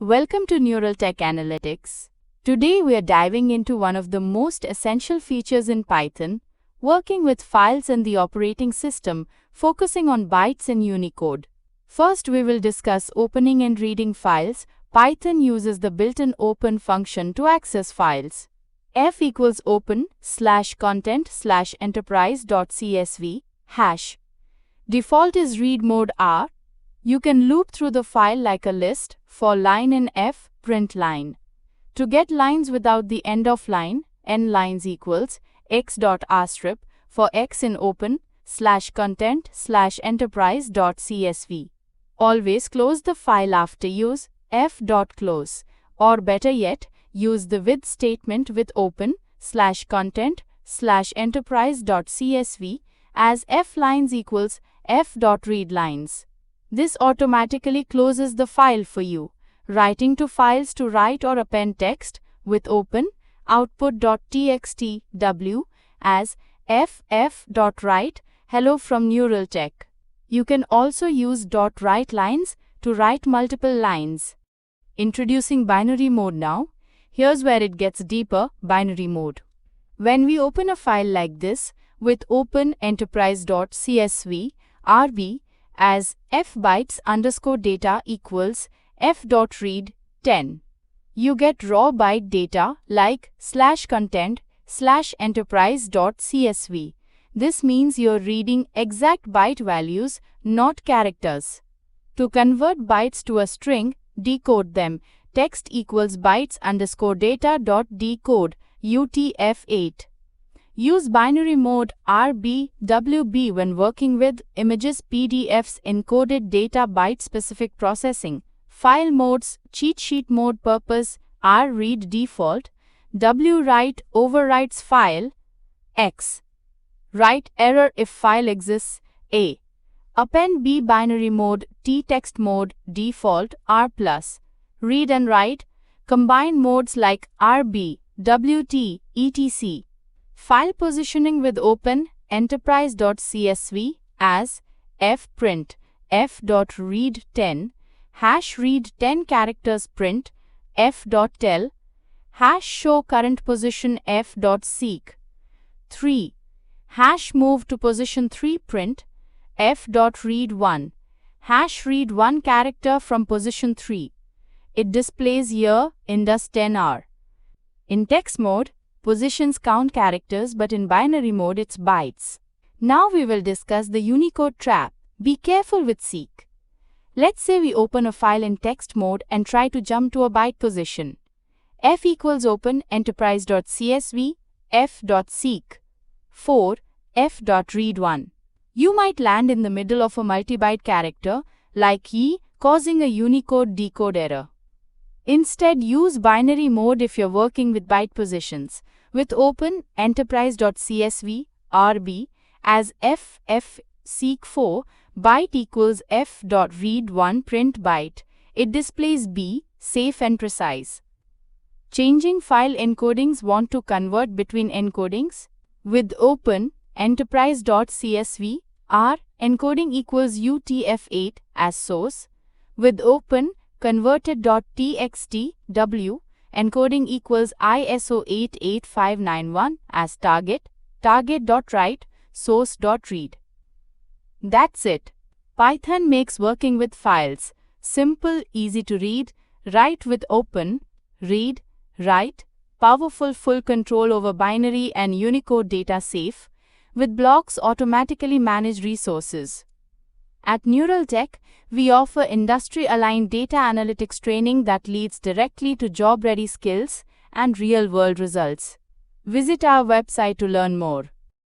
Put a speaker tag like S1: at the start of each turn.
S1: Welcome to Neural Tech Analytics. Today we are diving into one of the most essential features in Python, working with files and the operating system, focusing on bytes and Unicode. First, we will discuss opening and reading files. Python uses the built-in open function to access files. F equals open/content/enterprise.csv hash. Default is read mode R. You can loop through the file like a list. For line in F, print line. To get lines without the end of line, n lines equals x.rstrip for x in open/content/enterprise.csv. Always close the file after use f.close, or better yet, use the with statement with open/content/enterprise.csv as f lines equals f.readlines. This automatically closes the file for you. Writing to files to write or append text with open output.txt w as ff.write hello from Neural Tech. You can also use .write lines to write multiple lines. Introducing binary mode now. Here's where it gets deeper, binary mode. When we open a file like this with open enterprise.csv rb as f bytes underscore data equals f.read 10. You get raw byte data like /content/enterprise.csv. This means you're reading exact byte values, not characters. To convert bytes to a string, decode them. Text equals bytes underscore data dot decode UTF-8. Use binary mode RBWB when working with images, PDFs, encoded data, byte-specific processing. File modes, cheat sheet mode purpose, R read default, W write overwrites file, X write error if file exists, A. Append B binary mode, T text mode, default, R+. Read and write, combine modes like RB, WT, etc. File positioning with open enterprise.csv as fprint f.read 10 hash read 10 characters print f.tell hash show current position f.seek 3 hash move to position 3 print f.read 1 hash read 1 character from position 3. It displays year, Indus 10R. In text mode, positions count characters, but in binary mode it's bytes. Now we will discuss the Unicode trap. Be careful with seek. Let's say we open a file in text mode and try to jump to a byte position. F equals open enterprise.csv f.seek 4 f.read 1. You might land in the middle of a multi-byte character like ye, causing a Unicode decode error. Instead, use binary mode if you're working with byte positions. With open enterprise.csv rb as ff seek 4 byte equals f.read 1 print byte. It displays B, safe and precise. Changing file encodings. Want to convert between encodings? With open enterprise.csv r encoding equals UTF-8 as source. With open converted.txt w encoding equals ISO 88591 as target, target.write, source.read. That's it. Python makes working with files simple, easy to read, write with open, read, write, powerful, full control over binary and Unicode data, safe, with blocks automatically manage resources. At Neural Tech, we offer industry-aligned data analytics training that leads directly to job-ready skills and real-world results. Visit our website to learn more.